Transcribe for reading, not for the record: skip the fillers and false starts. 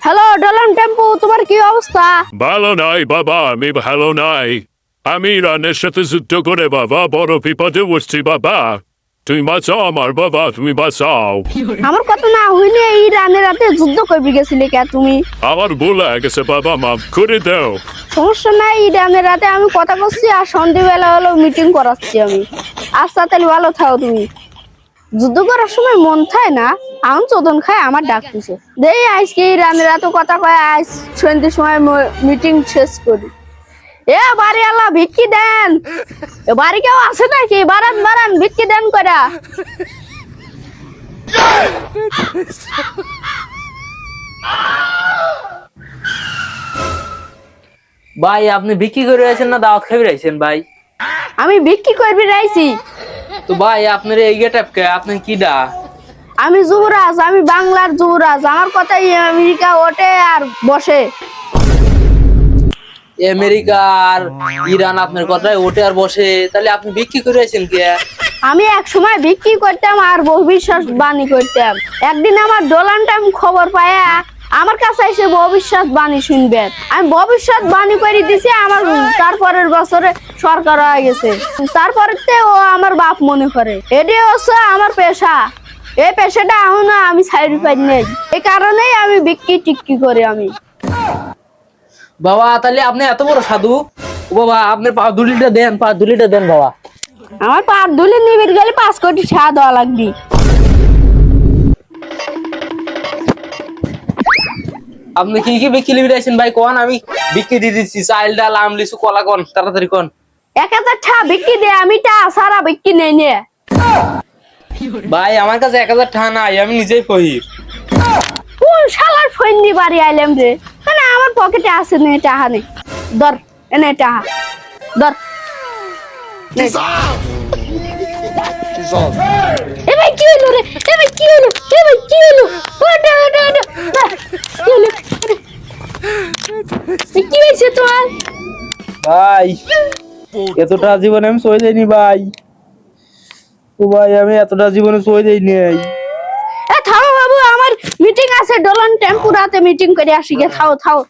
Hello ডলন টেম্পু, তোমার কি অবস্থা? ভালো নাই বাবা, আমি ভালো নাই। আমি ইরানের সাথে যুদ্ধ করে বাবা বড় বিপদে উঠছি বাবা। তুমি বাঁচাও আমার বাবা, তুমি বাঁচাও। আমার কথা না হইলে এই রানের রাতে যুদ্ধ করবি গেছিলে কে তুমি? আমার ভুল হয়ে গেছে বাবা, মাফ করে দাও। সমস্যা নাই, এই রানের রাতে আমি কথা বলছি আর সন্ধ্যেবেলা হলো মিটিং করাচ্ছি আমি। আচ্ছা তাহলে ভালো থাও তুমি। যুদ্ধ করার সময় মন থাকে না, আউন চোদন খায় আমার ডাক দিছে। দেই আজকে এই রানের রাতে কথা কয়, আজ সন্ধ্যের সময় মিটিং শেষ করি। এ বাড়ি আল্লাহ ভিক্ষি দেন, এ বাড়ি কেউ আছে নাকি? বারান বারান ভিক্ষি দেন করা। ভাই আপনি বিক্রি করে আছেন না দাওয়াত খাবি রাইছেন ভাই? আমি ভিক্ষি করবি রাইছি। তো ভাই আপনার এই গেটআপ কে, আপনি কি দা? আমি যুবরাজ, আমি বাংলার যুবরাজ। আমার কথাই আমেরিকা ওঠে আর বসে। আমেরিকা আর ইরান আপনার কথায় ওঠে আর বসে, তাহলে আপনি বিক্রি করে আছেন কে? আমি এক সময় বিক্রি করতাম আর ভবিষ্যৎ বাণী করতাম। একদিন আমার ডোলান টাইম খবর পায়া আমার কাছে এসে ভবিষ্যৎ বাণী শুনবেন। আমি ভবিষ্যৎ বাণী করে দিছি। আমার তারপরের বছরে সরকার হয়ে গেছে। তারপরে ও আমার বাপ মনে করে। এটাই হচ্ছে আমার পেশা। এই পেশাটা এখনো আমি ছাইড় পাই নাই। এই কারণেই আমি বিক্রি টিক্কি করি আমি। বাবা তাহলে আপনি এত বড় সাধু? ও বাবা আপনার পা দুলিটা দেন, পা দুলিটা দেন বাবা। আমার পার দুলে নিবিড় গেলে 5 কোটি টাকা দেওয়া লাগবে। আপনি কি কি বিক্রি লিবি রাইছেন ভাই কোন? আমি বিক্রি দিয়ে দিচ্ছি, চাল ডাল আম লিচু কলা কোন, তাড়াতাড়ি কোন। 1000 টাকা বিক্রি দে, আমি টা সারা বিক্রি নেই নে। ভাই আমার কাছে 1000 টাকা নাই, আমি নিজেই ফহির। কোন শালার ফইন্দি বাড়ি আইলাম রে? মানে আমার পকেটে আছে নে টাকা নেই। ধর এনে টাকা ধর। এ ভাই কি হলো রে? এ ভাই কি হলো? এ ভাই কি হলো? ওটা ওটা ওটা কি হলো? কি হয়েছে তোমার? ভাই এতটা জীবনে আমি সই যাইনি ভাই। ও ভাই আমি এতটা জীবনে সই যাইনি। এ থামো বাবু, আমার মিটিং আছে। ডলন টেম্পু রাতে মিটিং করে আসি গে। থাও থাও।